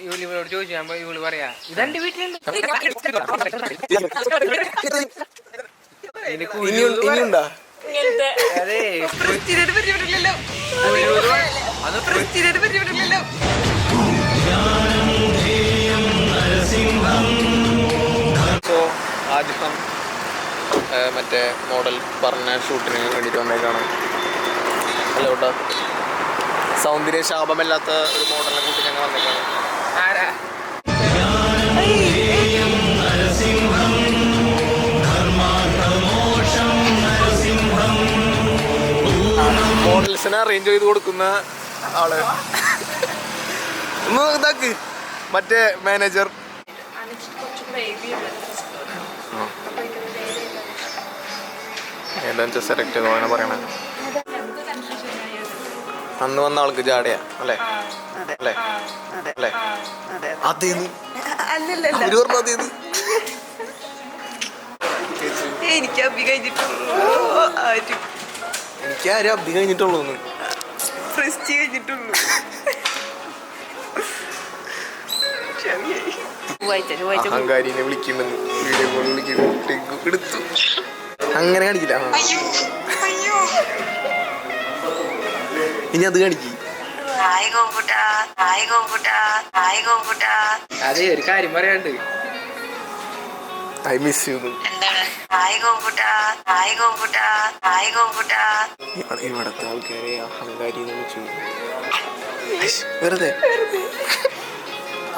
ഇവളോട് ചോദിച്ചു ഇവള് പറയാ ഇതെന്റെ വീട്ടിലുണ്ട്. അതെ ആദ്യം മറ്റേ മോഡൽ പറഞ്ഞ ഷൂട്ടിന് വേണ്ടിയിട്ട് വന്നേക്കാണ്. അല്ല കേട്ടോ, സൗന്ദര്യ ശാപമല്ലാത്ത ഒരു മോഡലിനെ കൂട്ടി ഞങ്ങൾ വന്നേക്കാണ്. മോഡൽസിനെ അറേഞ്ച് ചെയ്ത് കൊടുക്കുന്ന ആള് ഇതാക്ക് മറ്റേ മാനേജർ. ഏതാ സെലക്ട് ചെയ്തോ അങ്ങനെ പറയണേ. അന്ന് വന്ന ആൾക്ക് ജാടയാ അല്ലേ? അല്ലേ അല്ലേ? അതേന്ന് അതേന്ന് എനിക്ക് അഭി കഴിഞ്ഞിട്ടുള്ളൂ. എനിക്ക് ആരും അഭി കഴിഞ്ഞിട്ടുള്ളൂ, കഴിഞ്ഞിട്ടുള്ളൂ. അഹങ്കാരിനെ വിളിക്കുമെന്ന് വീഡിയോ കോൾ വിളിക്കുന്നു എടുത്തു. അങ്ങനെ കാണിക്കില്ല. ഇനി അത് കാണിക്കും. അതെ ഒരു കാര്യം പറയാണ്ട്. I miss you. ഇവിടത്തെ ആൾക്കാരെ അഹങ്കാരിന്ന് വിളിച്ചു വെറുതെ.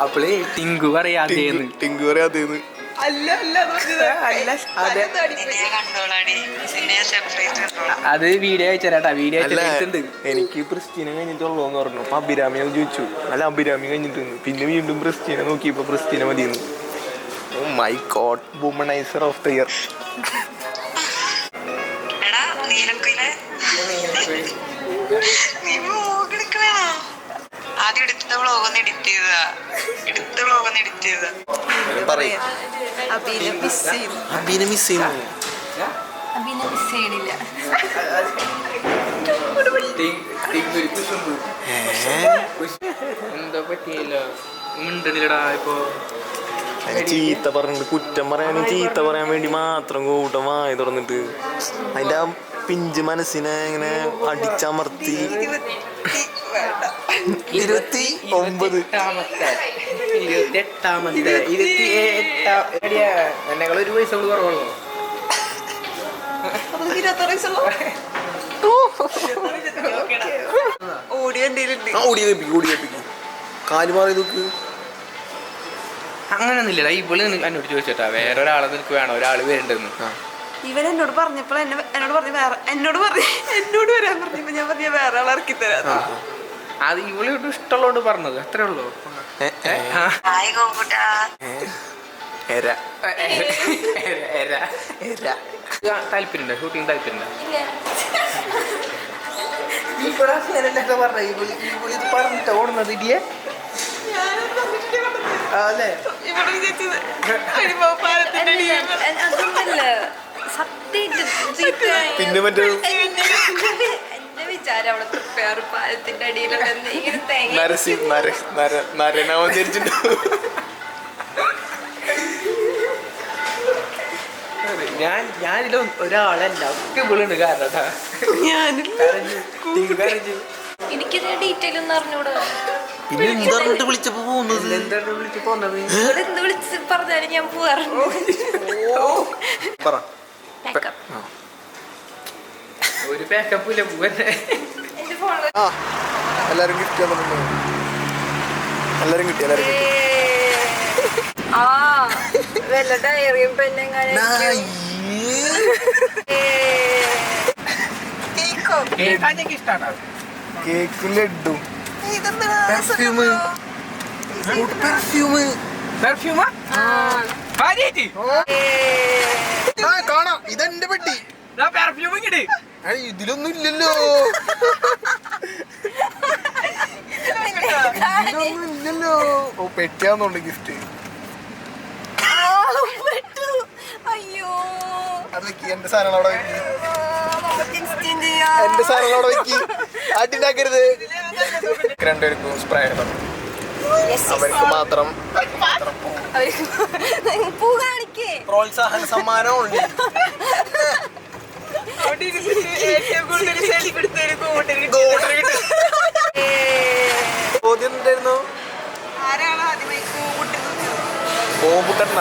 അപ്പളേ ടിങ്കു പറയാതേന്ന്. അത് വീഡിയോ അയച്ചാ വീഡിയോ അയച്ചിട്ടുണ്ട്. എനിക്ക് പ്രിസ്റ്റീനെ കഴിഞ്ഞിട്ടുള്ളൂ എന്ന് പറഞ്ഞു. അപ്പൊ അഭിരാമിയെ ചോദിച്ചു. അല്ല അഭിരാമി കഴിഞ്ഞിട്ടുണ്ട്. പിന്നെ വീണ്ടും പ്രിസ്റ്റീനെ നോക്കിയപ്പോ പ്രിസ്റ്റീനെ മതിയെന്ന്. Oh my God, womaniser of the year. ആദ്യം എടുത്ത വ്ളോഗ് ഒന്ന് എഡിറ്റ് ചെയ്തതാ. അബീനെ മിസ് ചെയ്യുന്നു. എന്താ പറ്റിയില്ല മിണ്ടടാ. ഇപ്പൊ ചീത്ത പറഞ്ഞിട്ട് കുറ്റം പറയാനും ചീത്ത പറയാൻ വേണ്ടി മാത്രം കൂട്ടം വായി തുറന്നിട്ട് അതിന്റെ ആ പിഞ്ച് മനസ്സിനെ ഇങ്ങനെ അടിച്ചമർത്തി. 28 എന്നെക്കാൾ ഒരു വയസ്സ് കുറവുള്ളൂ. കാല് മാറി നോക്ക്. അങ്ങനൊന്നുമില്ലടാ. ഇവള് എന്നോട് ചോദിച്ചോട്ടാ വേറൊരാളെ നിനക്ക് വേണം, ഒരാള് വരണ്ടെന്ന്. ഇവൻ എന്നോട് പറഞ്ഞപ്പോൾ എന്നോട് വരാൻ പറഞ്ഞപ്പോ ഞാൻ പറഞ്ഞ വേറെ ആളെ ഇറക്കി തരാം. അത് ഇവളോട് ഇഷ്ടമുള്ളോണ്ട് പറഞ്ഞത് അത്രേ ഉള്ളൂ. താല്പര്യണ്ടോ? ഷൂട്ടിങ് താല്പര്യണ്ടോ? പറഞ്ഞിട്ട് ഓടുന്നത് ഇടിയെ അല്ലേ? പിന്നെ മറ്റേ നരനാവൻ ധരിച്ചിട്ട് ഞാനില്ല ഒരാളല്ല ഒക്കെ വിളിണ്ട്. കാരണം എനിക്ക് ഡീറ്റെയിൽ ഒന്നും അറിഞ്ഞൂടാ. പിന്നെ എന്താ വിളിച്ചപ്പോ പോകുന്നത്? വിളിച്ചു പോന്നത് എന്ത് വിളിച്ച് പറഞ്ഞാലും ഞാൻ പോവാറുണ്ട്. ഒരു പാക്കപ്പ് ഇല്ല പോവന്നെ. എല്ലാരും ഗിഫ്റ്റ് എല്ലാരും കിട്ടി. വല്ല ഡയറിയും പെണ്ണെങ്ങനെ കേക്ക് ലഡു കാണാം. ഇതെന്റെ പെട്ടി. ഇതിലൊന്നും ഇല്ലല്ലോ. ഇല്ലല്ലോ. ഓ പെട്ടിയാന്നുണ്ട് ഗിഫ്റ്റ്. അത് വെക്കി. എന്റെ സാധനങ്ങൾ അവിടെ വെക്കി. എന്റെ സാധനങ്ങൾ അവിടെ വെക്കി. അടിണ്ടാക്കരുത്. രണ്ടുപേർക്കും സ്പ്രേ ഇടണം. അവർക്ക് മാത്രം പൂ കാണിക്കേ. പ്രോത്സാഹന സമ്മാനം ഉണ്ട്. അവിടെ ഇരുന്നിട്ട് ഏറ്റവും കൂടുതൽ സെൽഫി എടുത്തൊരു കൂട്ടര് ചോദ്യം എന്തായിരുന്നു? ആരാണ് ആദ്യമായി കൂട്ടുന്നത്? ഗോപുട്ടണ്ണ.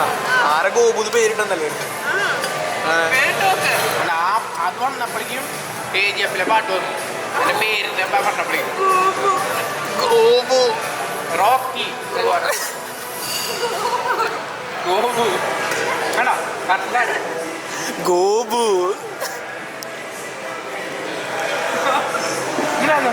ആരെ ഗോപുന്ന് പേരിട്ടെന്നല്ലേ? അല്ല അത് വന്നപ്പോഴേക്കും KGF പാട്ട് വന്നു. എൻ്റെ പേരിൻ്റെ പറഞ്ഞപ്പോഴേക്കും ഗോപു റോക്കി ഗോപു വേണോ കറക്റ്റാണ് ഗോപു. ഇങ്ങനെ